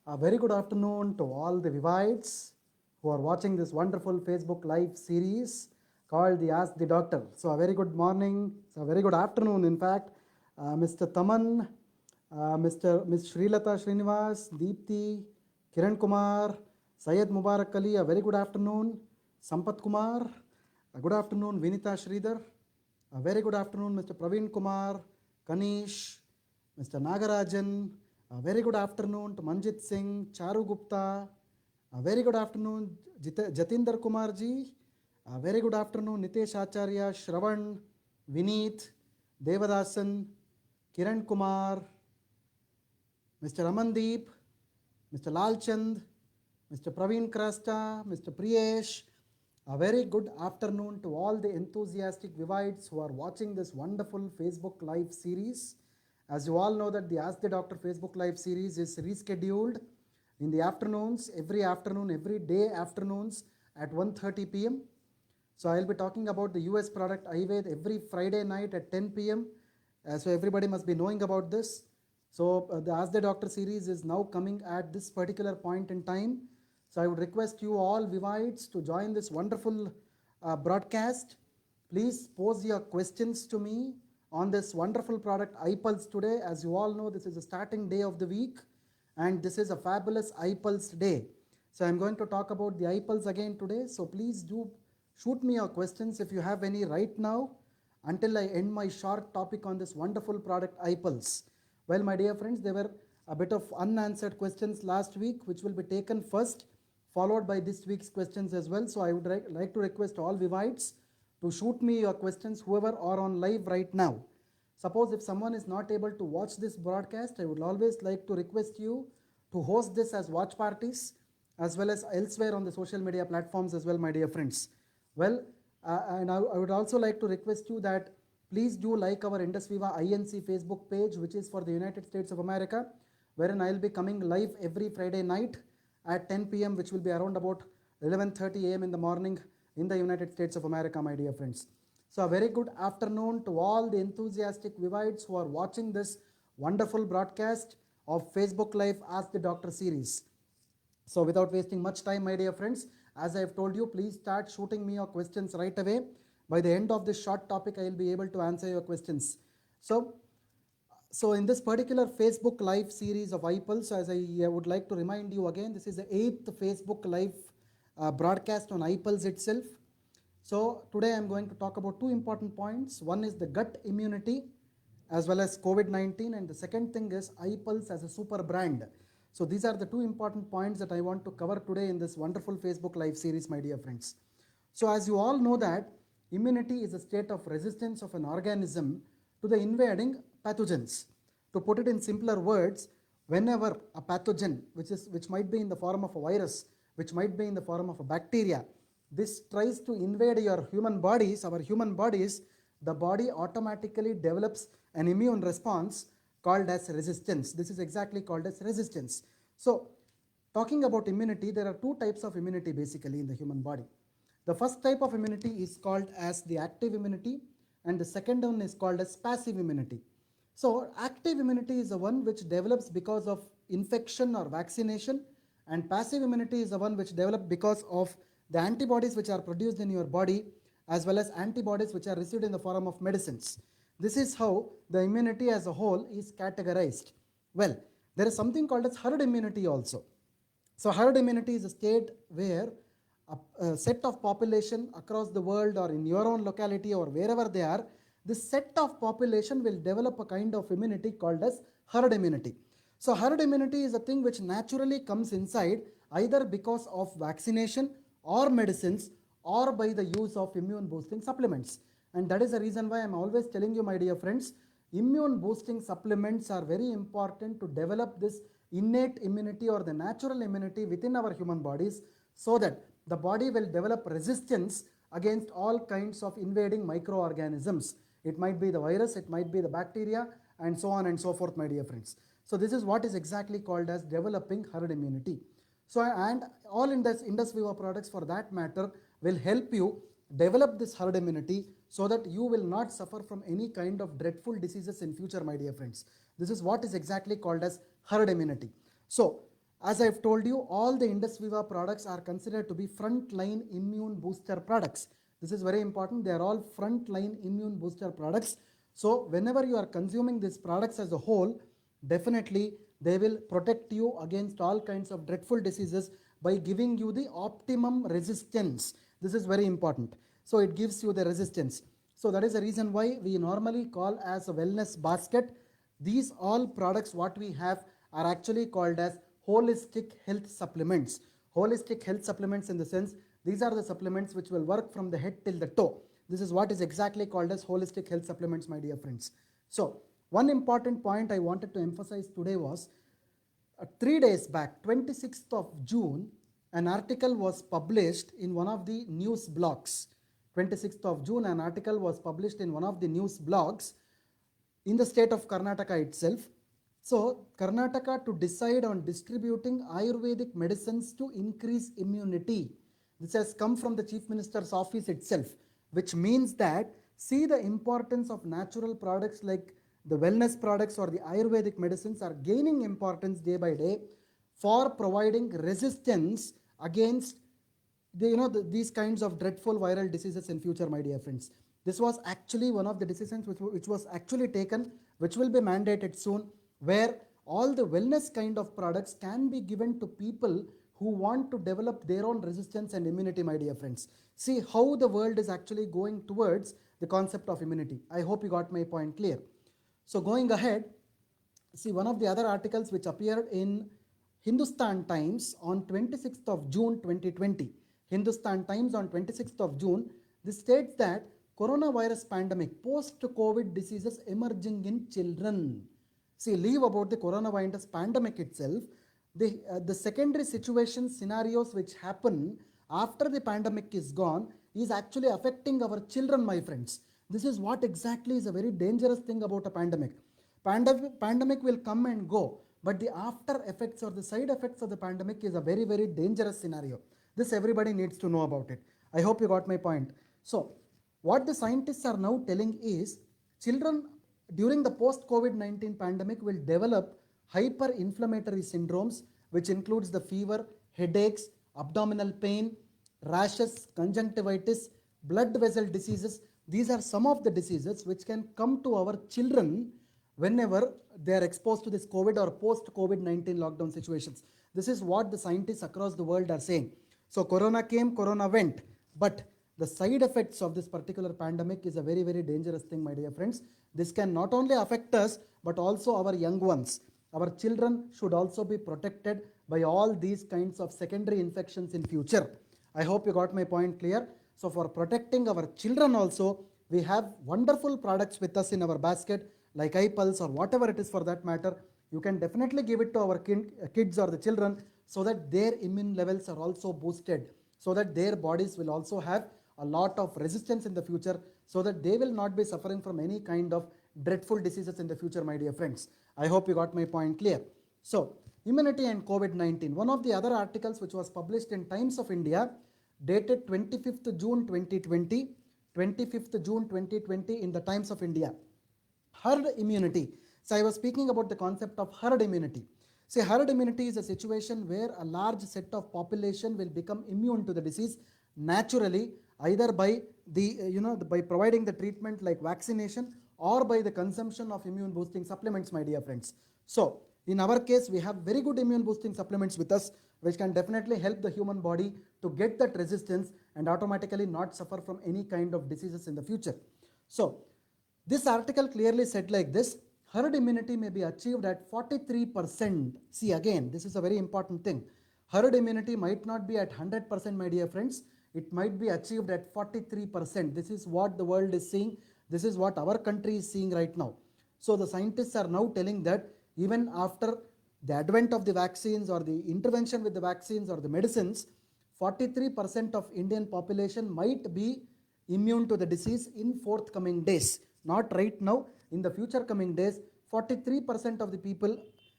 A very good afternoon to all the Vivites who are watching this wonderful Facebook Live series called the Ask the Doctor. So, a very good morning, so a very good afternoon, in fact, Mr. Taman, Ms. Srilata Srinivas, Deepthi, Kiran Kumar, Syed Mubarak Ali, a very good afternoon, Sampat Kumar, a good afternoon, Vinita Sridhar, a very good afternoon, Mr. Praveen Kumar, Kanish, Mr. Nagarajan, a very good afternoon to Manjit Singh, Charu Gupta, a very good afternoon, Jatinder Kumarji, a very good afternoon, Nitesh Acharya, Shravan, Vineet, Devadasan, Kiran Kumar, Mr. Amandeep, Mr. Lalchand, Mr. Praveen Krasta, Mr. Priyesh. A very good afternoon to all the enthusiastic Vivites who are watching this wonderful Facebook Live series. As you all know that the Ask the Doctor Facebook Live series is rescheduled in the afternoons, every day afternoons at 1:30 p.m. So I'll be talking about the US product Ayurved every Friday night at 10 p.m. So everybody must be knowing about this. So the Ask the Doctor series is now coming at this particular point in time. So I would request you all Vivites to join this wonderful broadcast. Please pose your questions to me on this wonderful product iPulse today. As you all know, this is the starting day of the week and this is a fabulous iPulse day. So I'm going to talk about the iPulse again today. So please do shoot me your questions if you have any right now until I end my short topic on this wonderful product iPulse. Well, my dear friends, there were a bit of unanswered questions last week which will be taken first, followed by this week's questions as well. So I would like to request all Vivites to shoot me your questions, whoever are on live right now. Suppose if someone is not able to watch this broadcast, I would always like to request you to host this as watch parties as well as elsewhere on the social media platforms as well, my dear friends. Well, and I would also like to request you that please do like our Indus Viva INC Facebook page, which is for the United States of America, wherein I will be coming live every Friday night at 10 p.m., which will be around about 11:30 a.m. in the morning in the United States of America, my dear friends. So a very good afternoon to all the enthusiastic Vivites who are watching this wonderful broadcast of Facebook Live Ask the Doctor series. So without wasting much time, my dear friends, as I have told you, please start shooting me your questions right away. By the end of this short topic, I will be able to answer your questions. So in this particular Facebook Live series of iPulse, as I would like to remind you again, this is the 8th Facebook Live broadcast on iPulse itself. So today I am going to talk about two important points. One is the gut immunity as well as COVID-19, and the second thing is iPulse as a super brand. So these are the two important points that I want to cover today in this wonderful Facebook Live series, my dear friends. So as you all know that immunity is a state of resistance of an organism to the invading pathogens. To put it in simpler words, whenever a pathogen, which might be in the form of a virus, which might be in the form of a bacteria, this tries to invade your human bodies, our human bodies, the body automatically develops an immune response called as resistance. This is exactly called as resistance. So talking about immunity, there are two types of immunity basically in the human body. The first type of immunity is called as the active immunity, and the second one is called as passive immunity. So active immunity is the one which develops because of infection or vaccination, and passive immunity is the one which develops because of the antibodies which are produced in your body as well as antibodies which are received in the form of medicines. This is how the immunity as a whole is categorized. Well, there is something called as herd immunity also. So herd immunity is a state where a set of population across the world or in your own locality or wherever they are, this set of population will develop a kind of immunity called as herd immunity. So herd immunity is a thing which naturally comes inside either because of vaccination or medicines or by the use of immune boosting supplements. And that is the reason why I am always telling you, my dear friends, immune boosting supplements are very important to develop this innate immunity or the natural immunity within our human bodies, so that the body will develop resistance against all kinds of invading microorganisms. It might be the virus, it might be the bacteria, and so on and so forth, my dear friends. So this is what is exactly called as developing herd immunity. So and all Indus Viva products for that matter will help you develop this herd immunity so that you will not suffer from any kind of dreadful diseases in future, my dear friends. This is what is exactly called as herd immunity. So As I've told you, all the Indus Viva products are considered to be frontline immune booster products. This is very important. They are all frontline immune booster products. So whenever you are consuming these products as a whole, definitely they will protect you against all kinds of dreadful diseases by giving you the optimum resistance. This is very important. So it gives you the resistance. So that is the reason why we normally call as a wellness basket. These all products what we have are actually called as holistic health supplements. Holistic health supplements in the sense these are the supplements which will work from the head till the toe. This is what is exactly called as holistic health supplements, my dear friends. So one important point I wanted to emphasize today was 3 days back, 26th of June, an article was published in one of the news blogs. 26th of June, an article was published in one of the news blogs in the state of Karnataka itself. So, Karnataka to decide on distributing Ayurvedic medicines to increase immunity. This has come from the Chief Minister's office itself, which means that see the importance of natural products like the wellness products or the Ayurvedic medicines are gaining importance day by day for providing resistance against these kinds of dreadful viral diseases in future, my dear friends. This was actually one of the decisions which was actually taken, which will be mandated soon, where all the wellness kind of products can be given to people who want to develop their own resistance and immunity, my dear friends. See how the world is actually going towards the concept of immunity. I hope you got my point clear. So going ahead, see one of the other articles which appeared in Hindustan Times on 26th of June 2020. Hindustan Times on 26th of June, this states that coronavirus pandemic, post-COVID diseases emerging in children. See, leave about the coronavirus pandemic itself. The secondary situation scenarios which happen after the pandemic is gone is actually affecting our children, my friends. This is what exactly is a very dangerous thing about a pandemic. Pandemic will come and go, but the after effects or the side effects of the pandemic is a very, very dangerous scenario. This everybody needs to know about it. I hope you got my point. So, what the scientists are now telling is children during the post-COVID-19 pandemic will develop hyperinflammatory syndromes, which includes the fever, headaches, abdominal pain, rashes, conjunctivitis, blood vessel diseases. These are some of the diseases which can come to our children whenever they are exposed to this COVID or post-COVID-19 lockdown situations. This is what the scientists across the world are saying. So corona came, corona went, but the side effects of this particular pandemic is a very, very dangerous thing, my dear friends. This can not only affect us, but also our young ones. Our children should also be protected by all these kinds of secondary infections in future. I hope you got my point clear. So for protecting our children also, we have wonderful products with us in our basket, like iPulse or whatever it is for that matter. You can definitely give it to our kids or the children so that their immune levels are also boosted, so that their bodies will also have a lot of resistance in the future, so that they will not be suffering from any kind of dreadful diseases in the future, my dear friends. I hope you got my point clear. So, immunity and COVID-19. One of the other articles which was published in Times of India, dated 25th June 2020, 25th June 2020 in the Times of India. Herd immunity. So, I was speaking about the concept of herd immunity. See, herd immunity is a situation where a large set of population will become immune to the disease naturally, either by by providing the treatment like vaccination or by the consumption of immune boosting supplements, my dear friends. So, in our case, we have very good immune boosting supplements with us, which can definitely help the human body to get that resistance and automatically not suffer from any kind of diseases in the future. So, this article clearly said like this: herd immunity may be achieved at 43%. See, again, this is a very important thing. Herd immunity might not be at 100%, my dear friends. It might be achieved at 43%. This is what the world is seeing. This is what our country is seeing right now. So the scientists are now telling that even after the advent of the vaccines or the intervention with the vaccines or the medicines, 43% of Indian population might be immune to the disease in forthcoming days. Not right now, in the future coming days, 43% of the people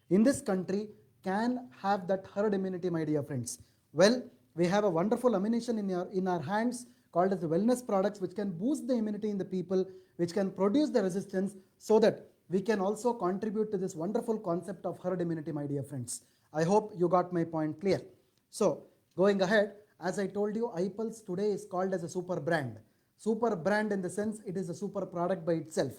in this country can have that herd immunity, my dear friends. Well, we have a wonderful ammunition in our hands called as the wellness products, which can boost the immunity in the people, which can produce the resistance, so that we can also contribute to this wonderful concept of herd immunity, my dear friends. I hope you got my point clear. So going ahead, as I told you, iPulse today is called as a super brand. Super brand in the sense it is a super product by itself.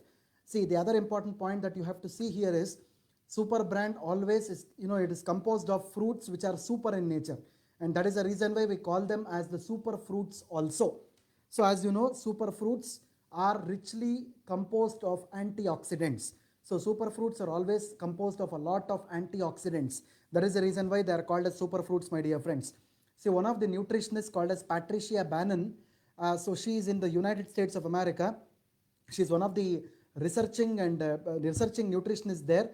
See, the other important point that you have to see here is super brand always is, it is composed of fruits which are super in nature. And that is the reason why we call them as the super fruits also. So as you know, super fruits are richly composed of antioxidants. So superfruits are always composed of a lot of antioxidants. That is the reason why they are called as superfruits, my dear friends. See, one of the nutritionists called as Patricia Bannon, so she is in the United States of America. She is one of the researching nutritionists there.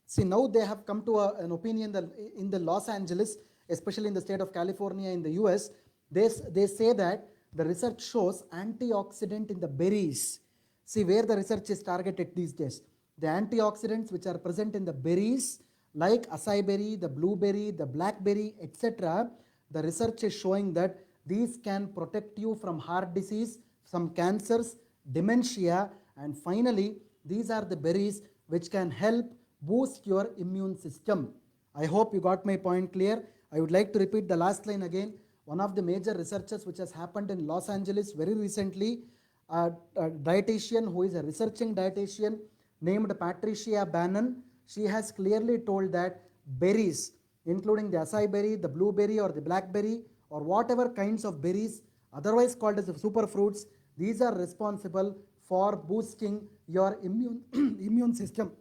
See, now they have come to an opinion that in the Los Angeles, especially in the state of California in the US, they say that the research shows antioxidant in the berries. See where the research is targeted these days. The antioxidants which are present in the berries like acai berry, the blueberry, the blackberry, etc. The research is showing that these can protect you from heart disease, some cancers, dementia, and finally these are the berries which can help boost your immune system. I hope you got my point clear. I would like to repeat the last line again. One of the major researches which has happened in Los Angeles very recently, a dietitian who is a researching dietitian named Patricia Bannon, she has clearly told that berries, including the acai berry, the blueberry or the blackberry or whatever kinds of berries otherwise called as superfruits, these are responsible for boosting your immune system.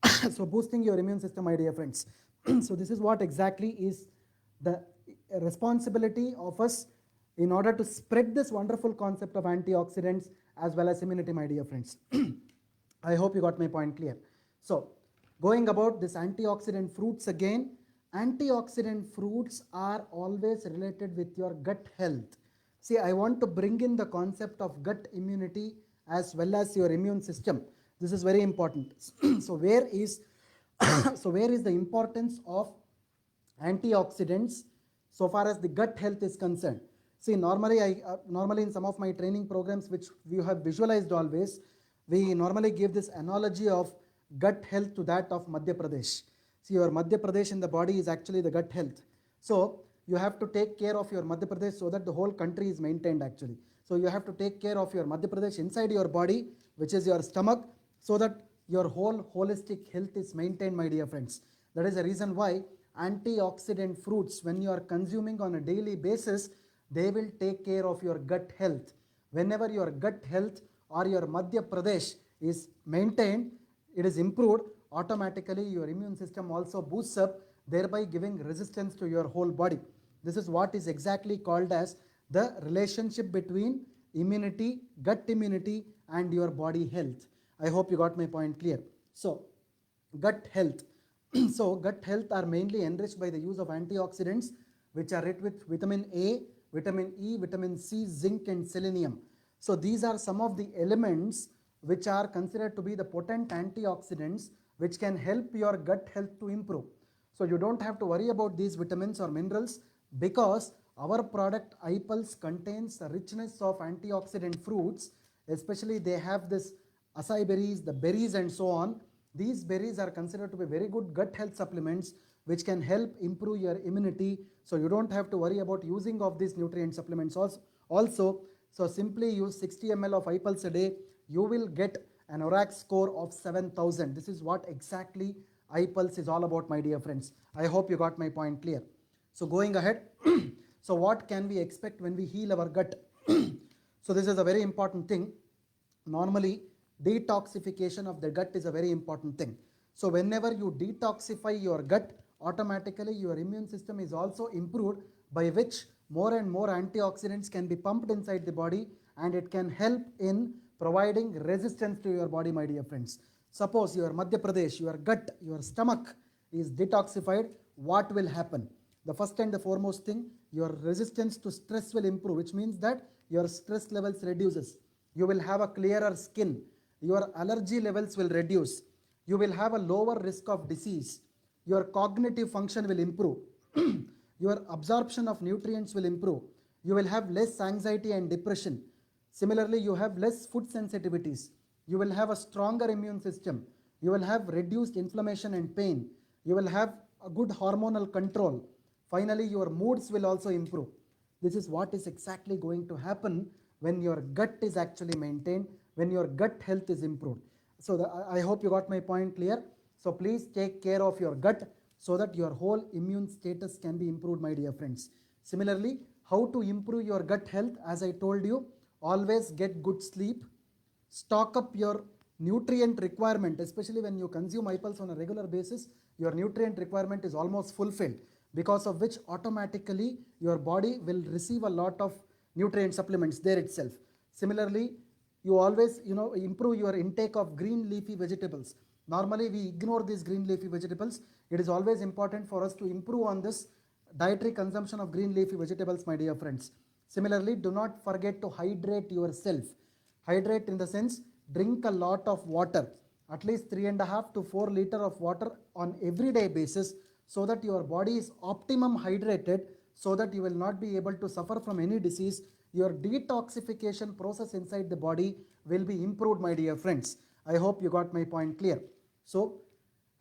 So boosting your immune system, my dear friends. So this is what exactly is the responsibility of us in order to spread this wonderful concept of antioxidants as well as immunity, my dear friends. I hope you got my point clear. So going about this antioxidant fruits again, antioxidant fruits are always related with your gut health. See, I want to bring in the concept of gut immunity as well as your immune system. This is very important. So where is the importance of antioxidants so far as the gut health is concerned? See, normally in some of my training programs which we have visualized always, we normally give this analogy of gut health to that of Madhya Pradesh. See, your Madhya Pradesh in the body is actually the gut health. So you have to take care of your Madhya Pradesh so that the whole country is maintained actually. So you have to take care of your Madhya Pradesh inside your body, which is your stomach, so that your whole holistic health is maintained, my dear friends. That is the reason why antioxidant fruits, when you are consuming on a daily basis, they will take care of your gut health. Whenever your gut health or your Madhya Pradesh is maintained, it is improved, automatically your immune system also boosts up, thereby giving resistance to your whole body. This is what is exactly called as the relationship between immunity, gut immunity and your body health. I hope you got my point clear. So gut health. So gut health are mainly enriched by the use of antioxidants which are rich with vitamin A, vitamin E, vitamin C, zinc and selenium. So these are some of the elements which are considered to be the potent antioxidants which can help your gut health to improve. So you don't have to worry about these vitamins or minerals because our product iPulse contains a richness of antioxidant fruits, especially they have this acai berries, the berries and so on. These berries are considered to be very good gut health supplements which can help improve your immunity. So you don't have to worry about using of these nutrient supplements also. So simply use 60 ml of iPulse a day. You will get an ORAC score of 7,000. This is what exactly iPulse is all about, my dear friends. I hope you got my point clear. So going ahead, so what can we expect when we heal our gut? So this is a very important thing. Normally, detoxification of the gut is a very important thing. So whenever you detoxify your gut, automatically your immune system is also improved, by which more and more antioxidants can be pumped inside the body and it can help in providing resistance to your body, my dear friends. Suppose your Madhya Pradesh, your gut, your stomach is detoxified, what will happen? The first and the foremost thing, your resistance to stress will improve, which means that your stress levels reduces. You will have a clearer skin. Your allergy levels will reduce. You will have a lower risk of disease. Your cognitive function will improve. Your absorption of nutrients will improve. You will have less anxiety and depression. Similarly, you have less food sensitivities. You will have a stronger immune system. You will have reduced inflammation and pain. You will have a good hormonal control. Finally, your moods will also improve. This is what is exactly going to happen when your gut is actually maintained, when your gut health is improved. So I hope you got my point clear. So please take care of your gut so that your whole immune status can be improved, my dear friends. Similarly, how to improve your gut health? As I told you, always get good sleep, stock up your nutrient requirement, especially when you consume iPulse on a regular basis, your nutrient requirement is almost fulfilled, because of which automatically your body will receive a lot of nutrient supplements there itself. Similarly, you always improve your intake of green leafy vegetables. Normally we ignore these green leafy vegetables. It is always important for us to improve on this dietary consumption of green leafy vegetables, my dear friends. Similarly, do not forget to hydrate yourself. Hydrate in the sense, drink a lot of water, at least 3.5 to 4 liter of water on everyday basis, so that your body is optimum hydrated, so that you will not be able to suffer from any disease. Your detoxification process inside the body will be improved, my dear friends. I hope you got my point clear. So,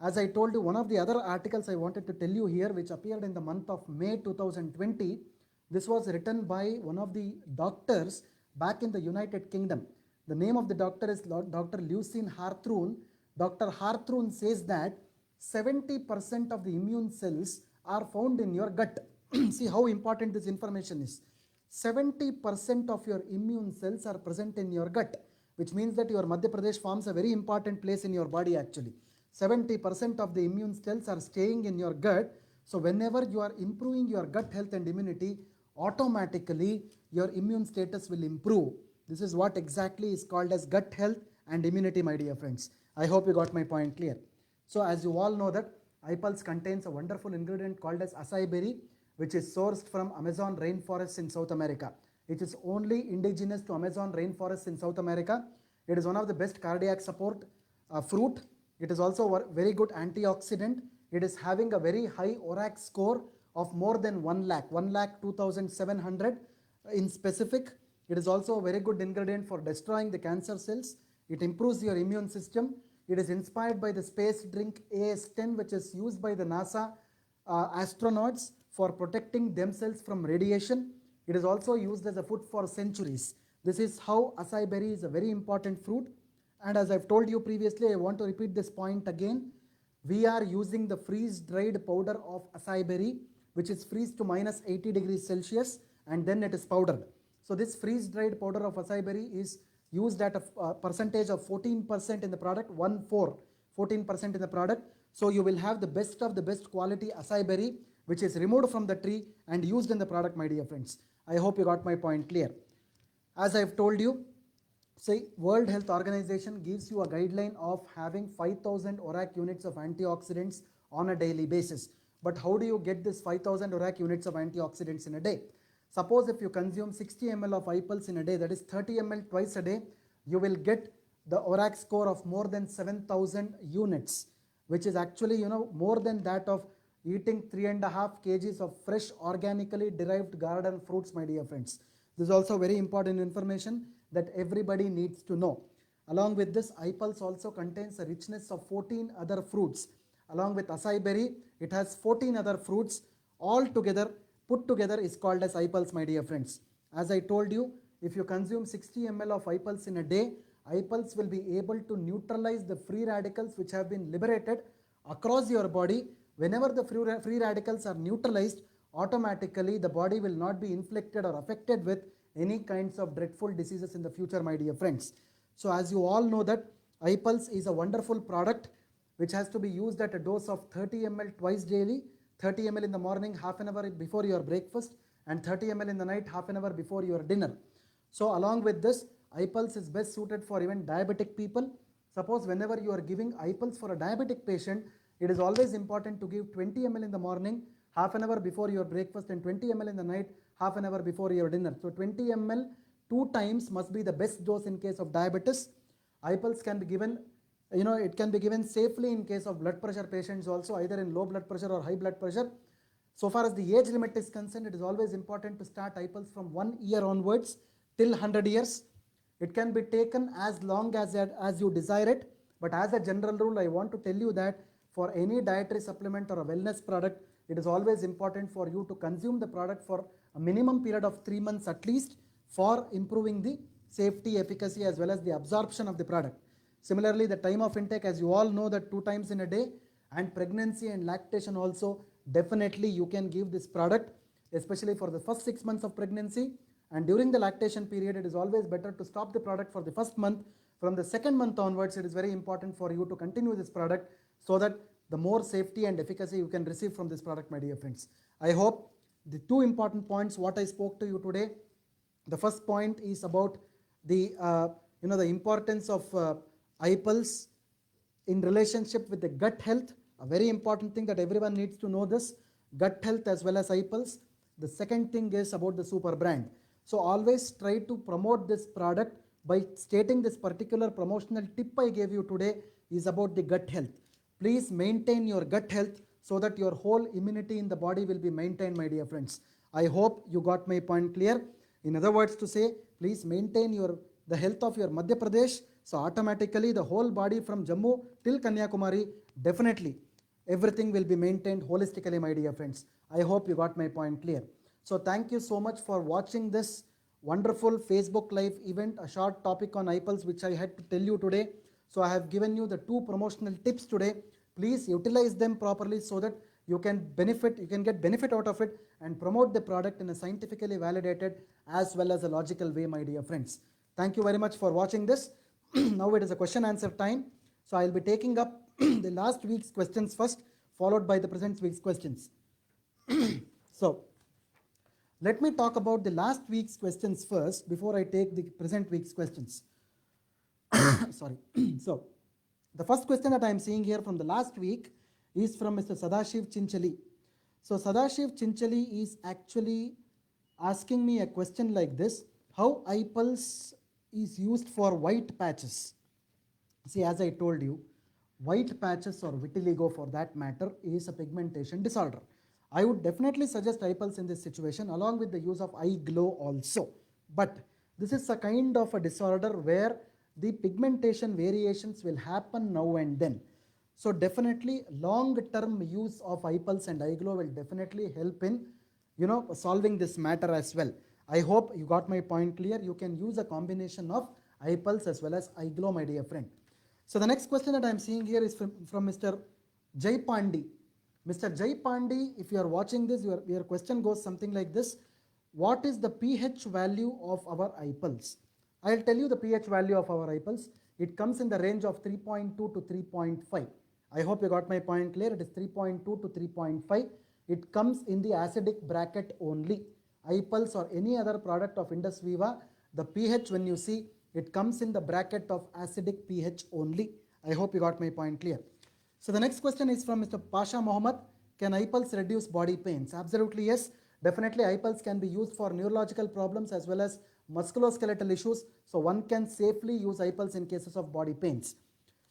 as I told you, one of the other articles I wanted to tell you here, which appeared in the month of May 2020, this was written by one of the doctors back in the United Kingdom. The name of the doctor is Dr. Lucien Harthoorn. Dr. Harthoorn says that 70% of the immune cells are found in your gut. See how important this information is. 70% of your immune cells are present in your gut, which means that your Madhya Pradesh forms a very important place in your body actually. 70% of the immune cells are staying in your gut. So whenever you are improving your gut health and immunity, automatically your immune status will improve. This is what exactly is called as gut health and immunity, my dear friends. I hope you got my point clear. So as you all know that iPulse contains a wonderful ingredient called as acai berry, which is sourced from Amazon rainforests in South America. It is only indigenous to Amazon rainforests in South America. It is one of the best cardiac support fruit. It is also a very good antioxidant. It is having a very high ORAC score of more than 1 lakh, 1,02,700 in specific. It is also a very good ingredient for destroying the cancer cells. It improves your immune system. It is inspired by the space drink AS10, which is used by the NASA astronauts for protecting themselves from radiation. It is also used as a food for centuries. This is how acai berry is a very important fruit. And as I've told you previously, I want to repeat this point again. We are using the freeze-dried powder of acai berry, which is freeze to minus 80 degrees Celsius, and then it is powdered. So this freeze-dried powder of acai berry is used at a percentage of 14% in the product, 14% in the product. So you will have the best of the best quality acai berry, which is removed from the tree and used in the product, my dear friends. I hope you got my point clear. As I've told you, say World Health Organization gives you a guideline of having 5,000 ORAC units of antioxidants on a daily basis. But how do you get this 5,000 ORAC units of antioxidants in a day? Suppose if you consume 60 ml of iPulse in a day, that is 30 ml twice a day, you will get the ORAC score of more than 7,000 units, which is actually more than that of eating 3.5 kgs of fresh organically derived garden fruits, my dear friends. This is also very important information that everybody needs to know. Along with this, iPulse also contains a richness of 14 other fruits. Along with acai berry, it has 14 other fruits. All together, put together, is called as iPulse, my dear friends. As I told you, if you consume 60 ml of iPulse in a day, iPulse will be able to neutralize the free radicals which have been liberated across your body. Whenever the free radicals are neutralized, automatically the body will not be inflicted or affected with any kinds of dreadful diseases in the future, my dear friends. So as you all know that iPulse is a wonderful product which has to be used at a dose of 30 ml twice daily, 30 ml in the morning, half an hour before your breakfast, and 30 ml in the night, half an hour before your dinner. So along with this, iPulse is best suited for even diabetic people. Suppose whenever you are giving iPulse for a diabetic patient, it is always important to give 20 ml in the morning, half an hour before your breakfast, and 20 ml in the night, half an hour before your dinner. So 20 ml 2 times must be the best dose in case of diabetes. iPulse can be given, it can be given safely in case of blood pressure patients also, either in low blood pressure or high blood pressure. So far as the age limit is concerned, it is always important to start iPulse from 1 year onwards till 100 years. It can be taken as long as you desire it, but as a general rule, I want to tell you that for any dietary supplement or a wellness product, it is always important for you to consume the product for a minimum period of 3 months at least for improving the safety, efficacy as well as the absorption of the product. Similarly, the time of intake, as you all know, that 2 times in a day, and pregnancy and lactation also, definitely you can give this product, especially for the first 6 months of pregnancy, and during the lactation period it is always better to stop the product for the first month. From the second month onwards, it is very important for you to continue this product so that the more safety and efficacy you can receive from this product, my dear friends. I hope the 2 important points what I spoke to you today. The first point is about the the importance of iPulse in relationship with the gut health, a very important thing that everyone needs to know this, gut health as well as iPulse. The second thing is about the super brand. So always try to promote this product by stating this particular promotional tip I gave you today is about the gut health. Please maintain your gut health so that your whole immunity in the body will be maintained, my dear friends. I hope you got my point clear. In other words to say, please maintain the health of your Madhya Pradesh. So automatically the whole body from Jammu till Kanyakumari, definitely everything will be maintained holistically, my dear friends. I hope you got my point clear. So thank you so much for watching this wonderful Facebook Live event, a short topic on iPulse which I had to tell you today. So I have given you the 2 promotional tips today. Please utilize them properly so that you can get benefit out of it and promote the product in a scientifically validated as well as a logical way, my dear friends. Thank you very much for watching this. Now it is a question answer time. So I will be taking up the last week's questions first, followed by the present week's questions. So let me talk about the last week's questions first before I take the present week's questions. Sorry. So the first question that I am seeing here from the last week is from Mr. Sadashiv Chinchali. So Sadashiv Chinchali is actually asking me a question like this: how iPulse is used for white patches. See, as I told you, white patches or vitiligo for that matter is a pigmentation disorder. I would definitely suggest iPulse in this situation along with the use of eye glow also. But this is a kind of a disorder where the pigmentation variations will happen now and then. So definitely long-term use of iPulse and eye glow will definitely help in solving this matter as well. I hope you got my point clear. You can use a combination of iPulse as well as eye glow, my dear friend. So the next question that I am seeing here is from Mr. Jai Pandi. Mr. Jai Pandi, if you are watching this, your question goes something like this: what is the pH value of our iPulse? I'll tell you the pH value of our iPulse. It comes in the range of 3.2 to 3.5. I hope you got my point clear. It is 3.2 to 3.5. It comes in the acidic bracket only. iPulse or any other product of Indus Viva, the pH when you see, it comes in the bracket of acidic pH only. I hope you got my point clear. So the next question is from Mr. Pasha Mohammed. Can iPulse reduce body pains? Absolutely yes. Definitely iPulse can be used for neurological problems as well as musculoskeletal issues. So one can safely use iPulse in cases of body pains.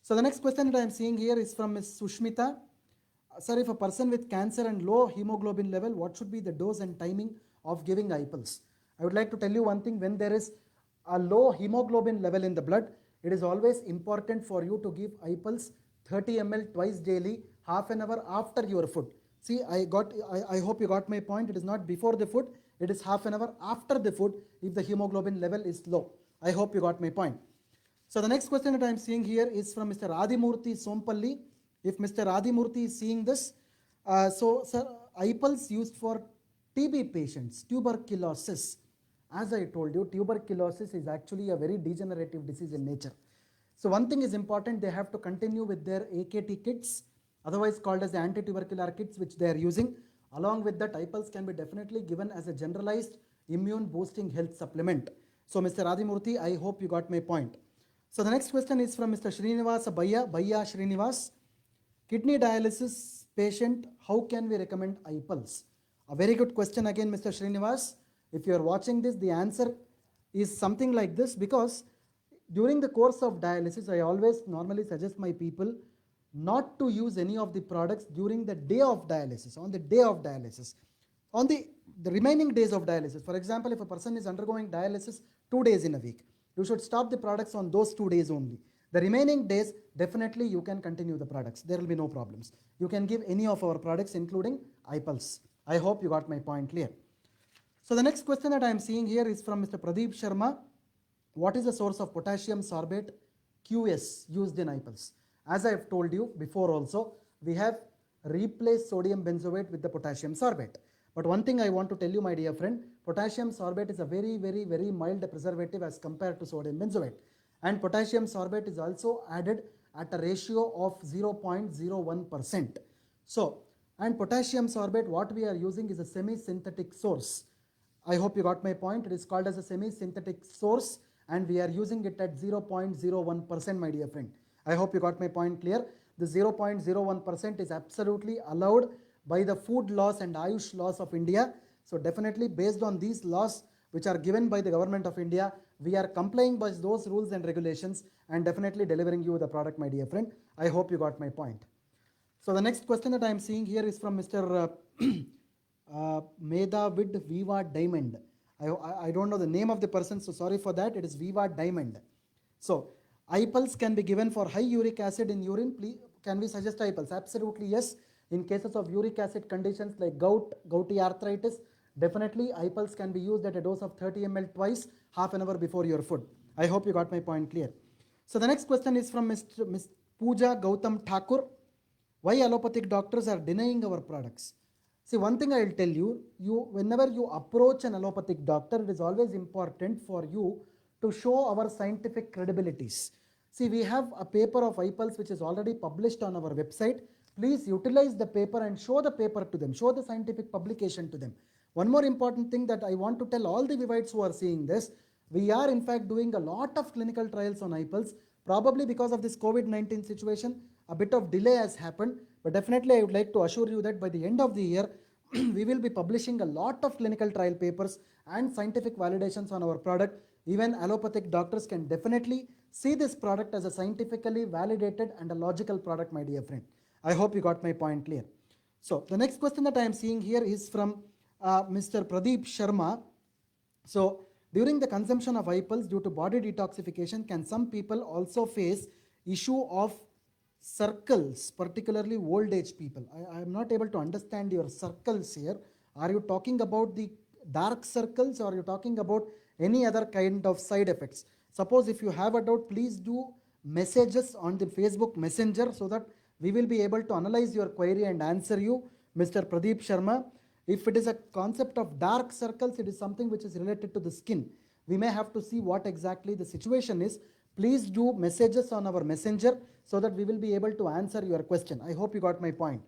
So the next question that I am seeing here is from Ms. Sushmita. Sir, if a person with cancer and low hemoglobin level, what should be the dose and timing of giving iPulse? I would like to tell you one thing: when there is a low hemoglobin level in the blood, it is always important for you to give iPulse 30 ml twice daily, half an hour after your food. See, I hope you got my point. It is not before the food, it is half an hour after the food if the hemoglobin level is low. I hope you got my point. So the next question that I am seeing here is from Mr. Adimurthy Sompalli. If Mr. Adimurthy is seeing this, so sir, iPulse used for TB patients, tuberculosis. As I told you, tuberculosis is actually a very degenerative disease in nature. So one thing is important: they have to continue with their AKT kits, otherwise called as the anti-tubercular kits, which they are using. Along with that, iPulse can be definitely given as a generalized immune boosting health supplement. So Mr. Adimurthy, I hope you got my point. So the next question is from Mr. Srinivas Bhaiya Srinivas. Kidney dialysis patient, how can we recommend iPulse? A very good question again, Mr. Srinivas. If you are watching this, the answer is something like this, because during the course of dialysis, I always normally suggest my people not to use any of the products during the day of dialysis, on the day of dialysis. On the remaining days of dialysis, for example, if a person is undergoing dialysis 2 days in a week, you should stop the products on those 2 days only. The remaining days, definitely you can continue the products. There will be no problems. You can give any of our products, including iPulse. I hope you got my point clear. So the next question that I am seeing here is from Mr. Pradeep Sharma. What is the source of potassium sorbate QS used in iPulse? As I have told you before also, we have replaced sodium benzoate with the potassium sorbate. But one thing I want to tell you, my dear friend, potassium sorbate is a very mild preservative as compared to sodium benzoate. And potassium sorbate is also added at a ratio of 0.01%. So, and potassium sorbate, what we are using is a semi-synthetic source. I hope you got my point. It is called as a semi-synthetic source and we are using it at 0.01%, my dear friend. I hope you got my point clear. The 0.01% is absolutely allowed by the food laws and Ayush laws of India. So definitely based on these laws which are given by the government of India, we are complying by those rules and regulations and definitely delivering you the product, my dear friend. I hope you got my point. So the next question that I am seeing here is from Mr. Medavid Viva Diamond. I don't know the name of the person, so sorry for that. It is Viva Diamond. So iPulse can be given for high uric acid in urine. Please, can we suggest iPulse? Absolutely yes. In cases of uric acid conditions like gout, gouty arthritis, definitely iPulse can be used at a dose of 30 ml twice, half an hour before your food. I hope you got my point clear. So the next question is from Ms. Pooja Gautam Thakur. Why allopathic doctors are denying our products? See, one thing I will tell you, whenever you approach an allopathic doctor, it is always important for you to show our scientific credibilities. See, we have a paper of iPulse which is already published on our website. Please utilize the paper and show the paper to them, show the scientific publication to them. One more important thing that I want to tell all the Vivites who are seeing this, we are in fact doing a lot of clinical trials on iPulse. Probably because of this COVID-19 situation, a bit of delay has happened, but definitely I would like to assure you that by the end of the year, we will be publishing a lot of clinical trial papers and scientific validations on our product. Even allopathic doctors can definitely see this product as a scientifically validated and a logical product, my dear friend. I hope you got my point clear. So the next question that I am seeing here is from Mr. Pradeep Sharma. So during the consumption of iPulse due to body detoxification, can some people also face issue of circles, particularly old age people? I am not able to understand your circles here. Are you talking about the dark circles or are you talking about any other kind of side effects? Suppose if you have a doubt, please do messages on the Facebook Messenger so that we will be able to analyze your query and answer you, Mr. Pradeep Sharma. If it is a concept of dark circles, it is something which is related to the skin. We may have to see what exactly the situation is. Please do messages on our messenger so that we will be able to answer your question. I hope you got my point.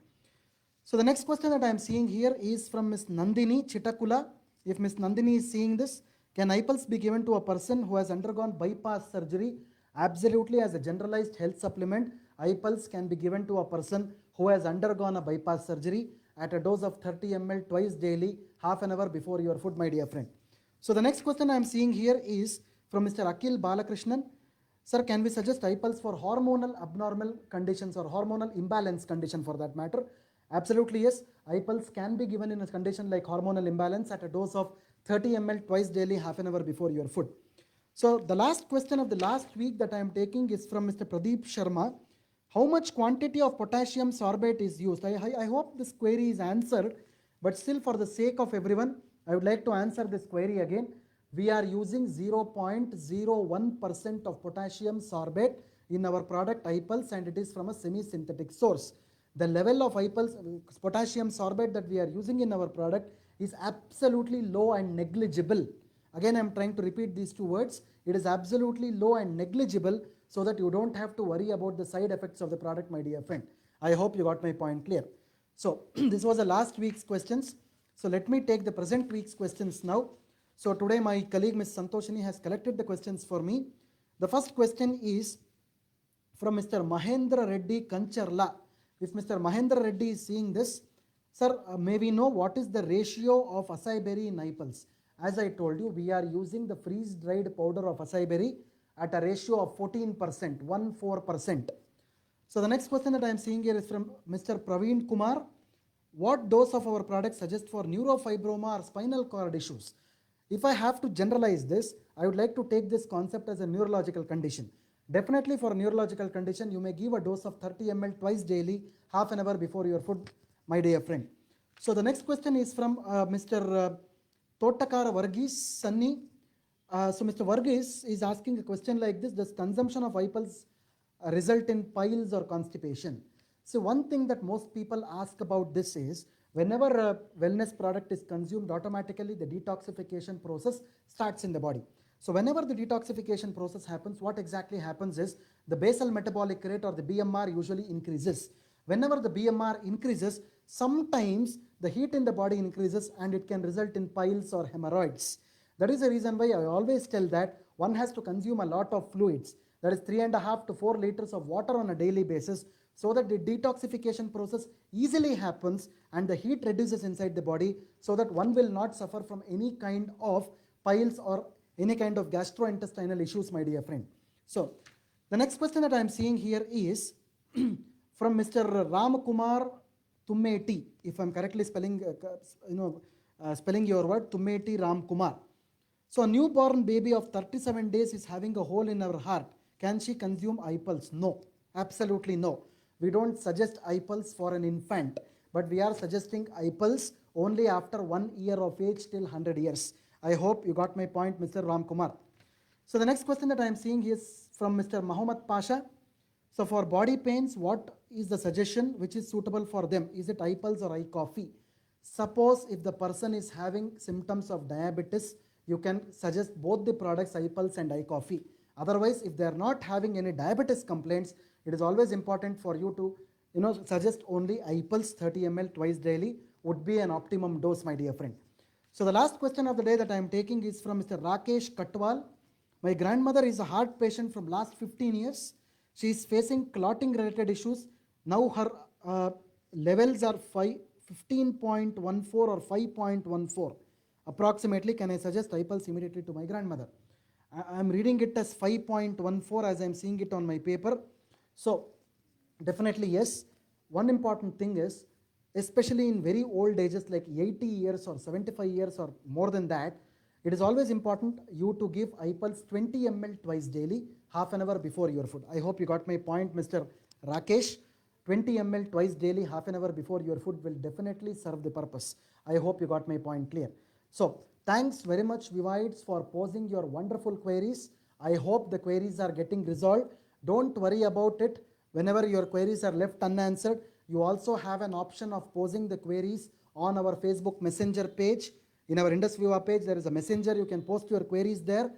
So the next question that I am seeing here is from Ms. Nandini Chitakula. If Ms. Nandini is seeing this, can iPulse be given to a person who has undergone bypass surgery? Absolutely, as a generalized health supplement, iPulse can be given to a person who has undergone a bypass surgery at a dose of 30 ml twice daily, half an hour before your food, my dear friend. So the next question I am seeing here is from Mr. Akhil Balakrishnan. Sir, can we suggest iPulse for hormonal abnormal conditions or hormonal imbalance condition for that matter? Absolutely yes. iPulse can be given in a condition like hormonal imbalance at a dose of 30 ml twice daily, half an hour before your food. So the last question of the last week that I am taking is from Mr. Pradeep Sharma. How much quantity of potassium sorbate is used? I hope this query is answered, but still for the sake of everyone, I would like to answer this query again. We are using 0.01% of potassium sorbate in our product iPulse and it is from a semi-synthetic source. The level of iPulse potassium sorbate that we are using in our product is absolutely low and negligible. Again, I am trying to repeat these two words. It is absolutely low and negligible so that you don't have to worry about the side effects of the product, my dear friend. I hope you got my point clear. So this was the last week's questions. So let me take the present week's questions now. So today my colleague Ms. Santoshini has collected the questions for me. The first question is from Mr. Mahendra Reddy Kancharla. If Mr. Mahendra Reddy is seeing this, sir, may we know what is the ratio of acai berry in iPulse? As I told you, we are using the freeze-dried powder of acai berry at a ratio of 14%, 14%. So the next question that I am seeing here is from Mr. Praveen Kumar. What dose of our product suggests for neurofibroma or spinal cord issues? If I have to generalize this, I would like to take this concept as a neurological condition. Definitely for a neurological condition, you may give a dose of 30 ml twice daily, half an hour before your food, my dear friend. So the next question is from Mr. Totakara Varghese Sunny. So Mr. Varghese is asking a question like this: does consumption of apples result in piles or constipation? So one thing that most people ask about this is, whenever a wellness product is consumed, automatically the detoxification process starts in the body. So whenever the detoxification process happens, what exactly happens is the basal metabolic rate, or the BMR, usually increases. Whenever the BMR increases, sometimes the heat in the body increases and it can result in piles or hemorrhoids. That is the reason why I always tell that one has to consume a lot of fluids, that is 3.5 to 4 liters of water on a daily basis, so that the detoxification process easily happens and the heat reduces inside the body, so that one will not suffer from any kind of piles or any kind of gastrointestinal issues, my dear friend. So the next question that I am seeing here is from Mr. Ramkumar Tummeti, if I am correctly spelling, spelling your word, Tummeti Ramkumar. So a newborn baby of 37 days is having a hole in her heart. Can she consume apples? No, absolutely no. We don't suggest apples for an infant, but we are suggesting apples only after 1 year of age till 100 years. I hope you got my point, Mr. Ramkumar. So the next question that I am seeing is from Mr. Muhammad Pasha. So for body pains, what is the suggestion which is suitable for them? Is it apples or iCoffee? Suppose if the person is having symptoms of diabetes, you can suggest both the products, iPulse and iCoffee. Otherwise, if they are not having any diabetes complaints, it is always important for you to suggest only iPulse 30 ml twice daily would be an optimum dose, my dear friend. So the last question of the day that I am taking is from Mr. Rakesh Katwal. My grandmother is a heart patient from last 15 years. She is facing clotting related issues. Now her levels are 15.14 or 5.14 approximately. Can I suggest iPulse immediately to my grandmother? I am reading it as 5.14 as I am seeing it on my paper. So definitely yes. One important thing is, especially in very old ages like 80 years or 75 years or more than that, it is always important you to give iPulse 20 ml twice daily, half an hour before your food. I hope you got my point, Mr. Rakesh. 20 ml twice daily, half an hour before your food will definitely serve the purpose. I hope you got my point clear. So thanks very much, Vivides, for posing your wonderful queries. I hope the queries are getting resolved. Don't worry about it. Whenever your queries are left unanswered, you also have an option of posing the queries on our Facebook Messenger page. In our Indus Viva page, there is a messenger. You can post your queries there.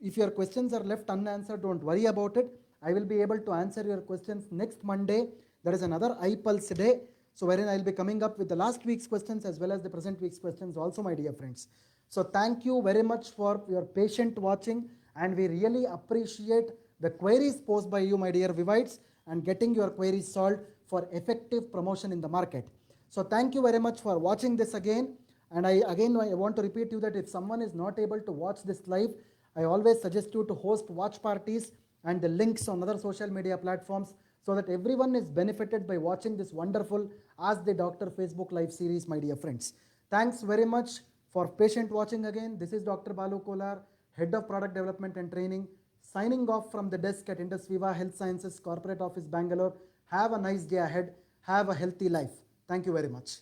If your questions are left unanswered, don't worry about it. I will be able to answer your questions next Monday. There is another iPulse day, so wherein I will be coming up with the last week's questions as well as the present week's questions also, my dear friends. So thank you very much for your patient watching, and we really appreciate the queries posed by you, my dear Vivites, and getting your queries solved for effective promotion in the market. So thank you very much for watching this again. And I want to repeat you that if someone is not able to watch this live, I always suggest you to host watch parties and the links on other social media platforms, so that everyone is benefited by watching this wonderful Ask the Doctor Facebook live series, my dear friends. Thanks very much for patient watching again. This is Dr. Balu Kolar, Head of Product Development and Training, signing off from the desk at Indus Viva Health Sciences Corporate Office, Bangalore. Have a nice day ahead. Have a healthy life. Thank you very much.